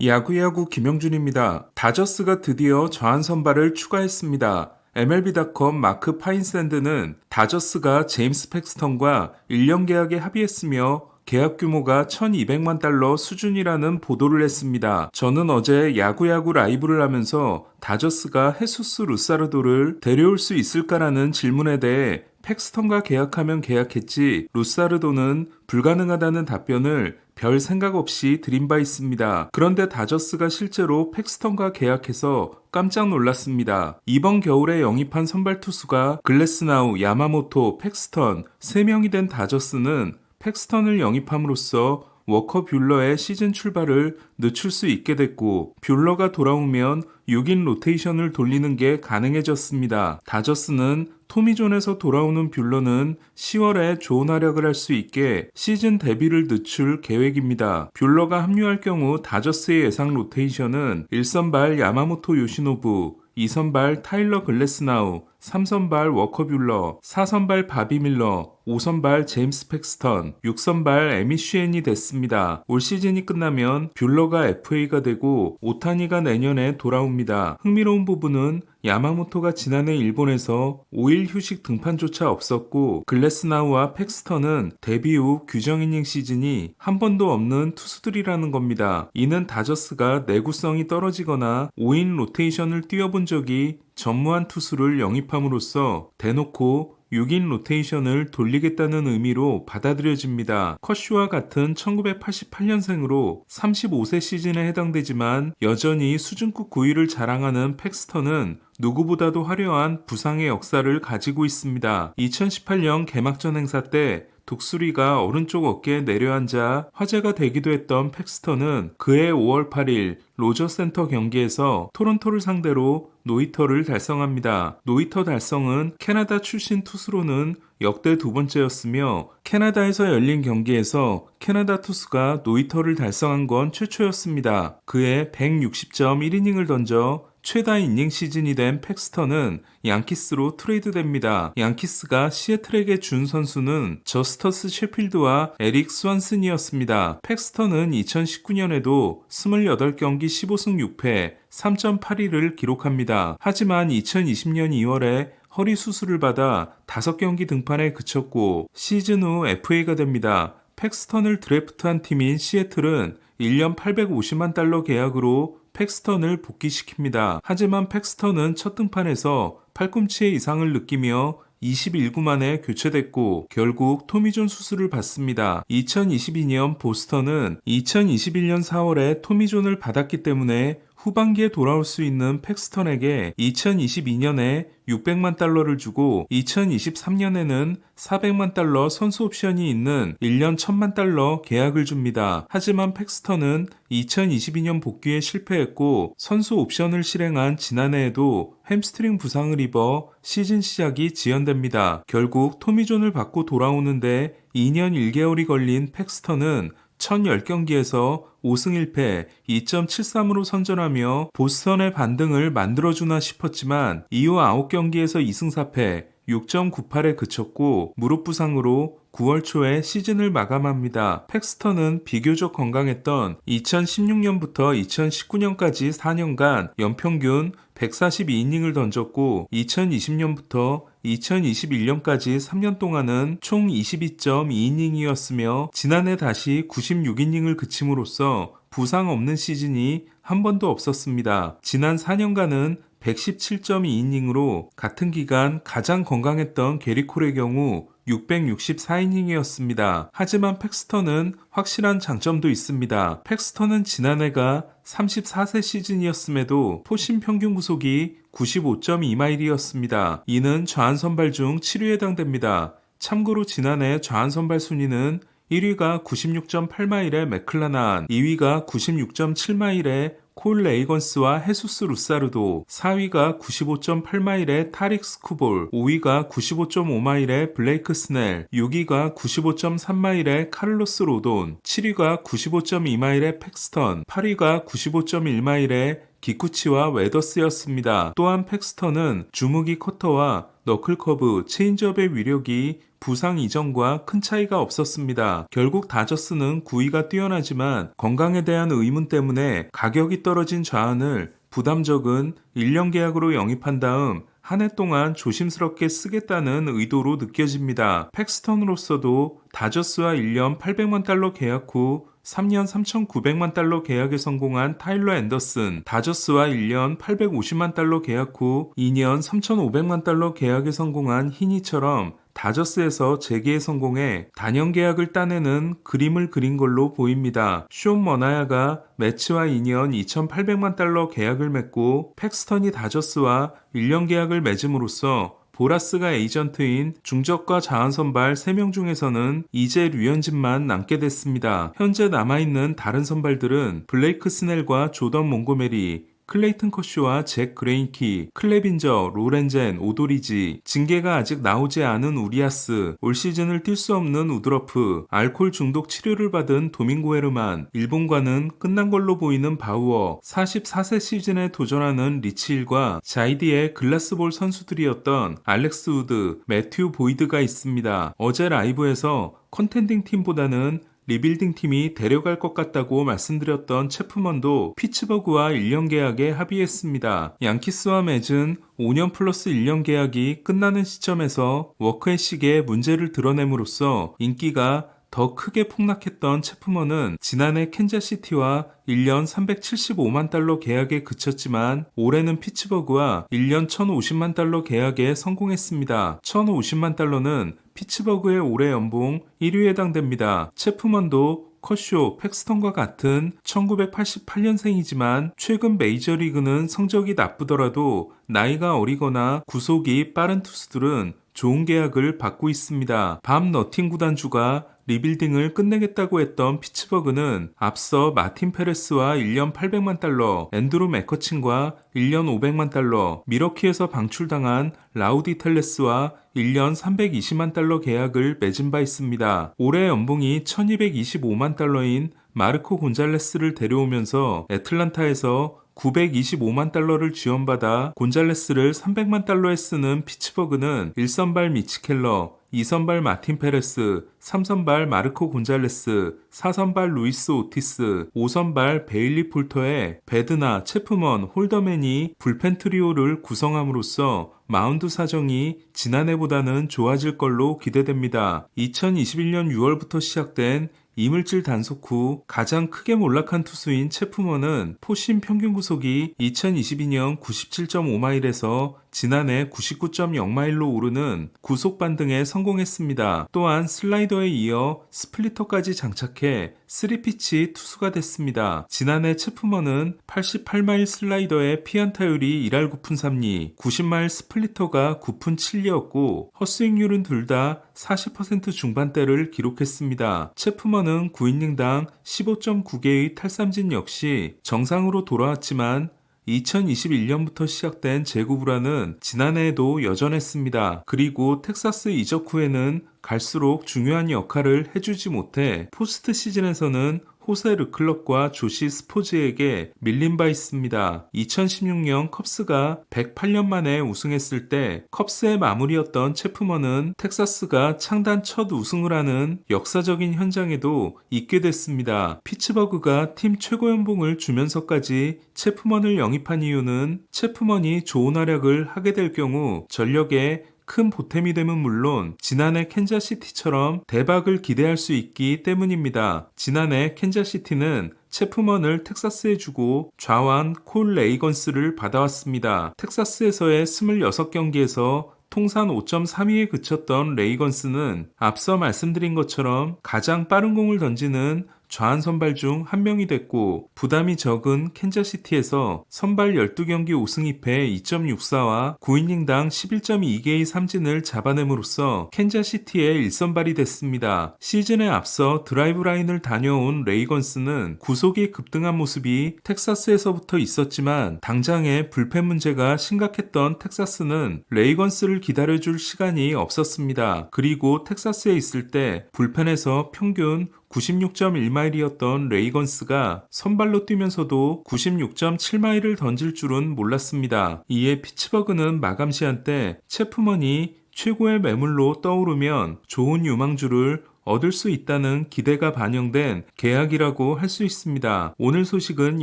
야구야구 김영준입니다. 다저스가 드디어 저한 선발을 추가했습니다. MLB.com 마크 파인샌드는 다저스가 제임스 팩스턴과 1년 계약에 합의했으며 계약 규모가 1200만 달러 수준이라는 보도를 했습니다. 저는 어제 야구야구 라이브를 하면서 다저스가 헤수스 루사르도를 데려올 수 있을까라는 질문에 대해 팩스턴과 계약하면 계약했지 루사르도는 불가능하다는 답변을 별 생각 없이 드린 바 있습니다. 그런데 다저스가 실제로 팩스턴과 계약해서 깜짝 놀랐습니다. 이번 겨울에 영입한 선발 투수가 글래스나우, 야마모토, 팩스턴 3명이 된 다저스는 팩스턴을 영입함으로써 워커 뷰러의 시즌 출발을 늦출 수 있게 됐고 뷰러가 돌아오면 6인 로테이션을 돌리는 게 가능해졌습니다. 다저스는 토미존에서 돌아오는 뷰러는 10월에 좋은 활약을 할 수 있게 시즌 데뷔를 늦출 계획입니다. 뷰러가 합류할 경우 다저스의 예상 로테이션은 1선발 야마모토 요시노부, 2선발 타일러 글래스나우, 3선발 워커 뷰러, 4선발 바비 밀러, 5선발 제임스 팩스턴, 6선발 에미 슈엔이 됐습니다. 올 시즌이 끝나면 뷰러가 FA가 되고 오타니가 내년에 돌아옵니다. 흥미로운 부분은 야마모토가 지난해 일본에서 5일 휴식 등판조차 없었고 글래스나우와 팩스턴은 데뷔 후 규정 이닝 시즌이 한 번도 없는 투수들이라는 겁니다. 이는 다저스가 내구성이 떨어지거나 5인 로테이션을 뛰어본 적이 전무한 투수를 영입함으로써 대놓고 6인 로테이션을 돌리겠다는 의미로 받아들여집니다. 커쇼와 같은 1988년생으로 35세 시즌에 해당되지만 여전히 수준급 구위를 자랑하는 팩스턴은 누구보다도 화려한 부상의 역사를 가지고 있습니다. 2018년 개막전 행사 때 독수리가 오른쪽 어깨에 내려앉아 화제가 되기도 했던 팩스턴은 그해 5월 8일 로저센터 경기에서 토론토를 상대로 노히터를 달성합니다. 노히터 달성은 캐나다 출신 투수로는 역대 두 번째였으며 캐나다에서 열린 경기에서 캐나다 투수가 노히터를 달성한 건 최초였습니다. 그해 160점 1이닝을 던져 최다 이닝 시즌이 된 팩스턴은 양키스로 트레이드됩니다. 양키스가 시애틀에게 준 선수는 저스터스 셰필드와 에릭 스완슨이었습니다. 팩스턴은 2019년에도 28경기 15승 6패 3.82를 기록합니다. 하지만 2020년 2월에 허리 수술을 받아 5경기 등판에 그쳤고 시즌 후 FA가 됩니다. 팩스턴을 드래프트한 팀인 시애틀은 1년 850만 달러 계약으로 팩스턴을 복귀시킵니다. 하지만 팩스턴은 첫 등판에서 팔꿈치의 이상을 느끼며 21구 만에 교체됐고 결국 토미존 수술을 받습니다. 2022년 보스턴은 2021년 4월에 토미존을 받았기 때문에 후반기에 돌아올 수 있는 팩스턴에게 2022년에 600만 달러를 주고 2023년에는 400만 달러 선수 옵션이 있는 1년 1000만 달러 계약을 줍니다. 하지만 팩스턴은 2022년 복귀에 실패했고 선수 옵션을 실행한 지난해에도 햄스트링 부상을 입어 시즌 시작이 지연됩니다. 결국 토미존을 받고 돌아오는데 2년 1개월이 걸린 팩스턴은 1010경기에서 5승 1패 2.73으로 선전하며 보스턴의 반등을 만들어주나 싶었지만 이후 9경기에서 2승 4패 6.98에 그쳤고 무릎 부상으로 9월 초에 시즌을 마감합니다. 팩스턴은 비교적 건강했던 2016년부터 2019년까지 4년간 연평균 142이닝을 던졌고 2020년부터 2021년까지 3년 동안은 총 22.2이닝이었으며 지난해 다시 96이닝을 그침으로써 부상 없는 시즌이 한 번도 없었습니다. 지난 4년간은 117.2이닝으로 같은 기간 가장 건강했던 게리 콜의 경우 664이닝이었습니다. 하지만 팩스턴은 확실한 장점도 있습니다. 팩스턴은 지난해가 34세 시즌이었음에도 포심 평균 구속이 95.2마일이었습니다. 이는 좌한 선발 중 7위에 해당됩니다. 참고로 지난해 좌한 선발 순위는 1위가 96.8마일의 맥클라난, 2위가 96.7마일의 콜 레이건스와 헤수스 루사르도, 4위가 95.8마일의 타릭 스쿠볼, 5위가 95.5마일의 블레이크 스넬, 6위가 95.3마일의 카를로스 로돈, 7위가 95.2마일의 팩스턴, 8위가 95.1마일의 기쿠치와 웨더스였습니다. 또한 팩스턴은 주무기 커터와 너클커브, 체인지업의 위력이 부상 이전과 큰 차이가 없었습니다. 결국 다저스는 구위가 뛰어나지만 건강에 대한 의문 때문에 가격이 떨어진 좌안을 부담 적은 1년 계약으로 영입한 다음 한 해 동안 조심스럽게 쓰겠다는 의도로 느껴집니다. 팩스턴으로서도 다저스와 1년 800만 달러 계약 후 3년 3,900만 달러 계약에 성공한 타일러 앤더슨, 다저스와 1년 850만 달러 계약 후 2년 3,500만 달러 계약에 성공한 히니처럼 다저스에서 재계에 성공해 단연 계약을 따내는 그림을 그린 걸로 보입니다. 숀 머나야가 매치와 2년 2,800만 달러 계약을 맺고 팩스턴이 다저스와 1년 계약을 맺음으로써 보라스가 에이전트인 중적과 자원 선발 3명 중에서는 이제 류현진만 남게 됐습니다. 현재 남아있는 다른 선발들은 블레이크 스넬과 조던 몽고메리, 클레이튼 커쇼와 잭 그레인키, 클레빈저, 로렌젠, 오도리지, 징계가 아직 나오지 않은 우리아스, 올 시즌을 뛸 수 없는 우드러프, 알코올 중독 치료를 받은 도밍고 헤르만, 일본과는 끝난 걸로 보이는 바우어, 44세 시즌에 도전하는 리치힐과 자이디의 글라스볼 선수들이었던 알렉스 우드, 매튜 보이드가 있습니다. 어제 라이브에서 컨텐딩 팀보다는 리빌딩 팀이 데려갈 것 같다고 말씀드렸던 체프먼도 피츠버그와 1년 계약에 합의했습니다. 양키스와 맺은 5년 플러스 1년 계약이 끝나는 시점에서 워크애식의 문제를 드러냄으로써 인기가 더 크게 폭락했던 체프먼은 지난해 캔자시티와 1년 375만 달러 계약에 그쳤지만 올해는 피츠버그와 1년 1,050만 달러 계약에 성공했습니다. 1,050만 달러는 피츠버그의 올해 연봉 1위에 해당됩니다. 체프먼도 커쇼, 팩스턴과 같은 1988년생이지만 최근 메이저리그는 성적이 나쁘더라도 나이가 어리거나 구속이 빠른 투수들은 좋은 계약을 받고 있습니다. 밤 너팅 구단주가 리빌딩을 끝내겠다고 했던 피츠버그는 앞서 마틴 페레스와 1년 800만 달러, 앤드루 맥커친과 1년 500만 달러, 미러키에서 방출당한 라우디 텔레스와 1년 320만 달러 계약을 맺은 바 있습니다. 올해 연봉이 1225만 달러인 마르코 곤잘레스를 데려오면서 애틀란타에서 925만 달러를 지원받아 곤잘레스를 300만 달러에 쓰는 피츠버그는 1선발 미치 켈러, 2선발 마틴 페레스, 3선발 마르코 곤잘레스, 4선발 루이스 오티스, 5선발 베일리 폴터의 베드나, 체프먼, 홀더맨이 불펜 트리오를 구성함으로써 마운드 사정이 지난해보다는 좋아질 걸로 기대됩니다. 2021년 6월부터 시작된 이물질 단속 후 가장 크게 몰락한 투수인 체프먼은 포심 평균 구속이 2022년 97.5마일에서 지난해 99.0마일로 오르는 구속 반등에 성공했습니다. 또한 슬라이더에 이어 스플리터까지 장착해 3피치 투수가 됐습니다. 지난해 체프먼은 88마일 슬라이더의 피안타율이 1할 9푼 3리, 90마일 스플리터가 9푼 7리였고 헛스윙률은 둘 다 40% 중반대를 기록했습니다. 체프먼은 9이닝당 15.9개의 탈삼진 역시 정상으로 돌아왔지만 2021년부터 시작된 제구 불안은 지난해에도 여전했습니다. 그리고 텍사스 이적 후에는 갈수록 중요한 역할을 해주지 못해 포스트 시즌에서는 호세 르클럽과 조시 스포즈에게 밀린 바 있습니다. 2016년 컵스가 108년 만에 우승했을 때 컵스의 마무리였던 체프먼은 텍사스가 창단 첫 우승을 하는 역사적인 현장에도 있게 됐습니다. 피츠버그가 팀 최고 연봉을 주면서까지 체프먼을 영입한 이유는 체프먼이 좋은 활약을 하게 될 경우 전력에 큰 보탬이 되면 물론 지난해 캔자시티처럼 대박을 기대할 수 있기 때문입니다. 지난해 캔자시티는 체프먼을 텍사스에 주고 좌완 콜 레이건스를 받아왔습니다. 텍사스에서의 26경기에서 통산 5.32에 그쳤던 레이건스는 앞서 말씀드린 것처럼 가장 빠른 공을 던지는 좌완 선발 중 한 명이 됐고 부담이 적은 캔자시티에서 선발 12경기 5승 2패 2.64와 9이닝당 11.2개의 삼진을 잡아냄으로써 캔자시티의 1선발이 됐습니다. 시즌에 앞서 드라이브 라인을 다녀온 레이건스는 구속이 급등한 모습이 텍사스에서부터 있었지만 당장의 불펜 문제가 심각했던 텍사스는 레이건스를 기다려줄 시간이 없었습니다. 그리고 텍사스에 있을 때 불펜에서 평균 96.1마일이었던 레이건스가 선발로 뛰면서도 96.7마일을 던질 줄은 몰랐습니다. 이에 피츠버그는 마감 시한 때 체프먼이 최고의 매물로 떠오르면 좋은 유망주를 얻을 수 있다는 기대가 반영된 계약이라고 할 수 있습니다. 오늘 소식은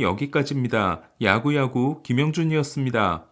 여기까지입니다. 야구야구 김영준이었습니다.